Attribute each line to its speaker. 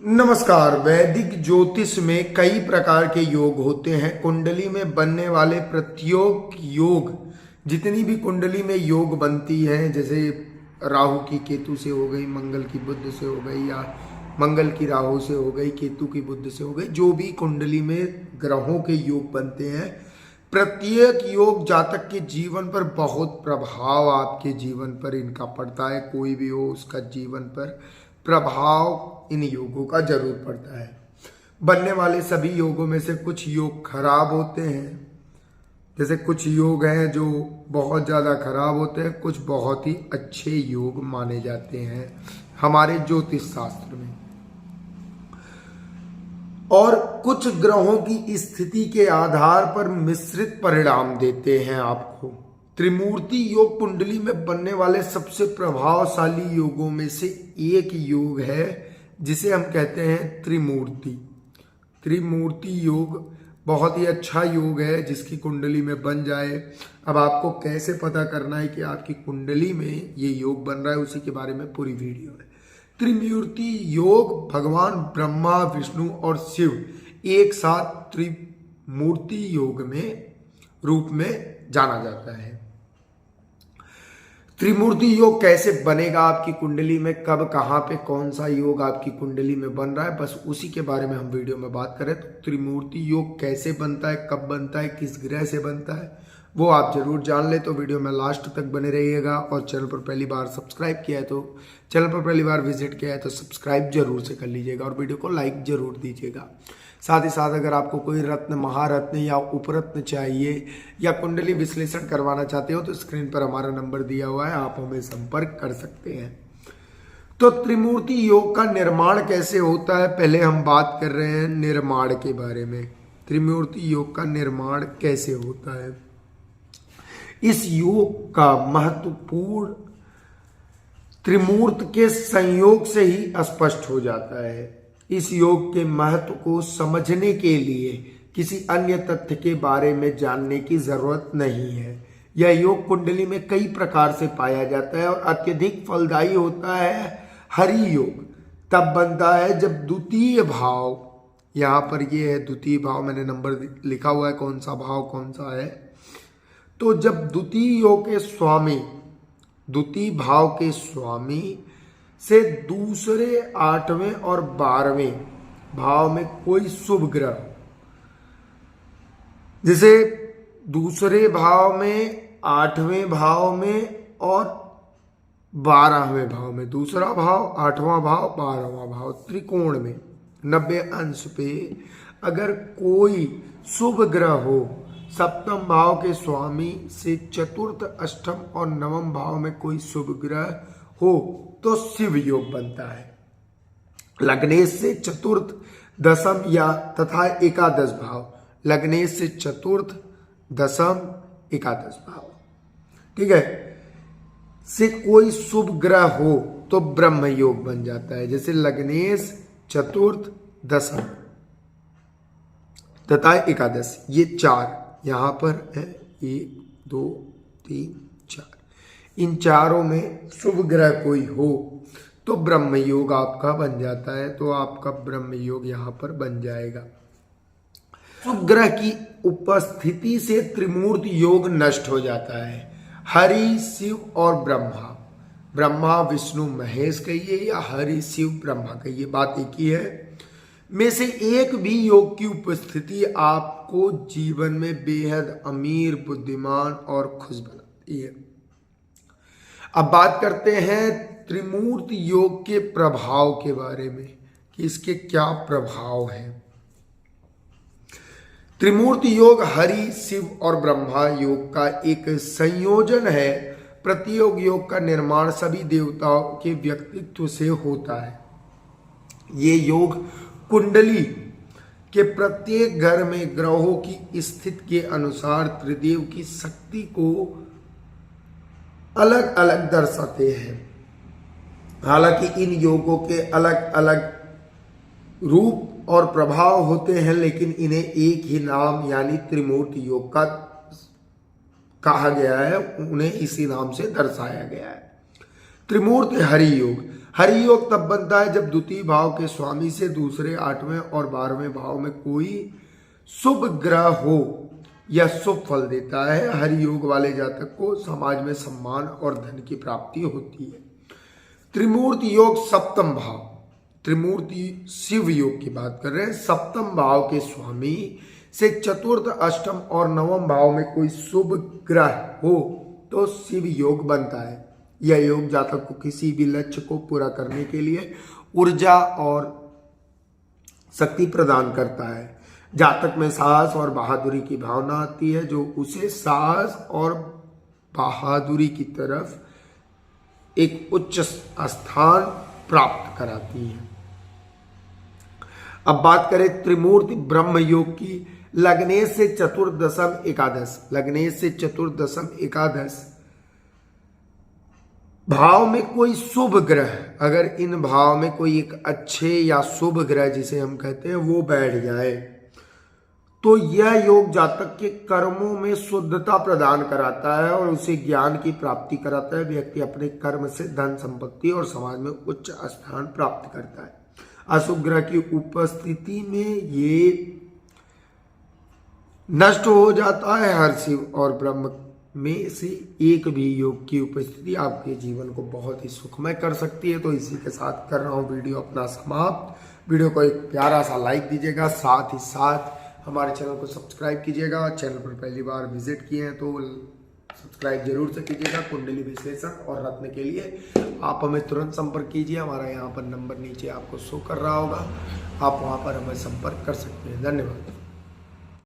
Speaker 1: नमस्कार। वैदिक ज्योतिष में कई प्रकार के योग होते हैं। कुंडली में बनने वाले प्रत्येक योग, जितनी भी कुंडली में योग बनती है, जैसे राहु की केतु से हो गई, मंगल की बुध से हो गई, या मंगल की राहु से हो गई, केतु की बुध से हो गई, जो भी कुंडली में ग्रहों के योग बनते हैं, प्रत्येक योग जातक के जीवन पर बहुत प्रभाव आपके जीवन पर इनका पड़ता है। कोई भी हो उसका जीवन पर प्रभाव इन योगों का जरूर पड़ता है। बनने वाले सभी योगों में से कुछ योग खराब होते हैं, जैसे कुछ योग हैं जो बहुत ज़्यादा खराब होते हैं, कुछ बहुत ही अच्छे योग माने जाते हैं हमारे ज्योतिष शास्त्र में। और कुछ ग्रहों की स्थिति के आधार पर मिश्रित परिणाम देते हैं आपको। त्रिमूर्ति योग कुंडली में बनने वाले सबसे प्रभावशाली योगों में से एक योग है, जिसे हम कहते हैं त्रिमूर्ति। त्रिमूर्ति योग बहुत ही अच्छा योग है जिसकी कुंडली में बन जाए। अब आपको कैसे पता करना है कि आपकी कुंडली में ये योग बन रहा है, उसी के बारे में पूरी वीडियो है। त्रिमूर्ति योग भगवान ब्रह्मा, विष्णु और शिव एक साथ त्रिमूर्ति योग में रूप में जाना जाता है। त्रिमूर्ति योग कैसे बनेगा आपकी कुंडली में, कब कहाँ पे कौन सा योग आपकी कुंडली में बन रहा है, बस उसी के बारे में हम वीडियो में बात करें। तो त्रिमूर्ति योग कैसे बनता है, कब बनता है, किस ग्रह से बनता है, वो आप जरूर जान ले। तो वीडियो में लास्ट तक बने रहिएगा। और चैनल पर पहली बार सब्सक्राइब किया है तो चैनल पर पहली बार विजिट किया है तो सब्सक्राइब जरूर से कर लीजिएगा और वीडियो को लाइक जरूर दीजिएगा। साथ ही साथ अगर आपको कोई रत्न, महारत्न या उपरत्न चाहिए या कुंडली विश्लेषण करवाना चाहते हो तो स्क्रीन पर हमारा नंबर दिया हुआ है, आप हमें संपर्क कर सकते हैं। तो त्रिमूर्ति योग का निर्माण कैसे होता है, पहले हम बात कर रहे हैं निर्माण के बारे में। त्रिमूर्ति योग का निर्माण कैसे होता है, इस योग का महत्वपूर्ण त्रिमूर्त के संयोग से ही स्पष्ट हो जाता है। इस योग के महत्व को समझने के लिए किसी अन्य तथ्य के बारे में जानने की जरूरत नहीं है। यह योग कुंडली में कई प्रकार से पाया जाता है और अत्यधिक फलदायी होता है। हरि योग तब बनता है जब द्वितीय भाव, यहाँ पर ये है द्वितीय भाव, मैंने नंबर लिखा हुआ है कौन सा भाव कौन सा है। तो जब द्वितीय योग के स्वामी, द्वितीय भाव के स्वामी से दूसरे 8वें और 12वें भाव में कोई शुभ ग्रह, जैसे दूसरे भाव में, 8वें भाव में और 12वें भाव में, दूसरा भाव, 8वां भाव, 12वां भाव, त्रिकोण में 90 अंश पे अगर कोई शुभ ग्रह हो, सप्तम भाव के स्वामी से चतुर्थ, अष्टम और नवम भाव में कोई शुभ ग्रह हो तो शिव योग बनता है। लग्नेश से चतुर्थ, दशम या तथा एकादश भाव, लग्नेश से चतुर्थ, दशम, एकादश भाव, ठीक है, से कोई शुभ ग्रह हो तो ब्रह्म योग बन जाता है। जैसे लग्नेश, चतुर्थ, दशम तथा एकादश, ये चार यहां पर है, 1 2 3 4, इन चारों में शुभ ग्रह कोई हो तो ब्रह्म योग आपका बन जाता है। तो आपका ब्रह्म योग यहां पर बन जाएगा। शुभ ग्रह की उपस्थिति से त्रिमूर्त योग नष्ट हो जाता है। हरि, शिव और ब्रह्मा, ब्रह्मा विष्णु महेश कहिए या हरि शिव ब्रह्मा कहिए, बात एक ही है, में से एक भी योग की उपस्थिति आपको जीवन में बेहद अमीर, बुद्धिमान और खुश बनाती है। अब बात करते हैं त्रिमूर्त योग के प्रभाव के बारे में कि इसके क्या प्रभाव हैं। त्रिमूर्त योग हरि, शिव और ब्रह्मा योग का एक संयोजन है। प्रत्येक योग का निर्माण सभी देवताओं के व्यक्तित्व से होता है। ये योग कुंडली के प्रत्येक घर में ग्रहों की स्थिति के अनुसार त्रिदेव की शक्ति को अलग अलग दर्शाते हैं। हालांकि इन योगों के अलग अलग रूप और प्रभाव होते हैं, लेकिन इन्हें एक ही नाम यानी त्रिमूर्त योग का कहा गया है, उन्हें इसी नाम से दर्शाया गया है। त्रिमूर्त हरि योग, हरि योग तब बनता है जब द्वितीय भाव के स्वामी से दूसरे 8वें और 12वें भाव में कोई शुभ ग्रह हो यह शुभ फल देता है। हरि योग वाले जातक को समाज में सम्मान और धन की प्राप्ति होती है। त्रिमूर्ति योग सप्तम भाव, त्रिमूर्ति शिव योग की बात कर रहे हैं। सप्तम भाव के स्वामी से चतुर्थ, अष्टम और नवम भाव में कोई शुभ ग्रह हो तो शिव योग बनता है। यह योग जातक को किसी भी लक्ष्य को पूरा करने के लिए ऊर्जा और शक्ति प्रदान करता है। जातक में साहस और बहादुरी की भावना आती है जो उसे साहस और बहादुरी की तरफ एक उच्च स्थान प्राप्त कराती है। अब बात करें त्रिमूर्ति ब्रह्म योग की। लग्नेश से चतुर्दशम एकादश, लग्नेश से चतुर्दशम एकादश भाव में कोई शुभ ग्रह, अगर इन भाव में कोई एक अच्छे या शुभ ग्रह जिसे हम कहते हैं वो बैठ जाए तो यह योग जातक के कर्मों में शुद्धता प्रदान कराता है और उसे ज्ञान की प्राप्ति कराता है। व्यक्ति अपने कर्म से धन संपत्ति और समाज में उच्च स्थान प्राप्त करता है। अशुभ ग्रह की उपस्थिति में ये नष्ट हो जाता है। हर शिव और ब्रह्म में से एक भी योग की उपस्थिति आपके जीवन को बहुत ही सुखमय कर सकती है। तो इसी के साथ कर रहा हूँ वीडियो अपना समाप्त। वीडियो को एक प्यारा सा लाइक दीजिएगा, साथ ही साथ हमारे चैनल को सब्सक्राइब कीजिएगा। चैनल पर पहली बार विजिट किए हैं तो सब्सक्राइब जरूर से कीजिएगा। कुंडली विश्लेषण और रत्न के लिए आप हमें तुरंत संपर्क कीजिए। हमारा यहाँ पर नंबर नीचे आपको शो कर रहा होगा, आप वहाँ पर हमें संपर्क कर सकते हैं। धन्यवाद।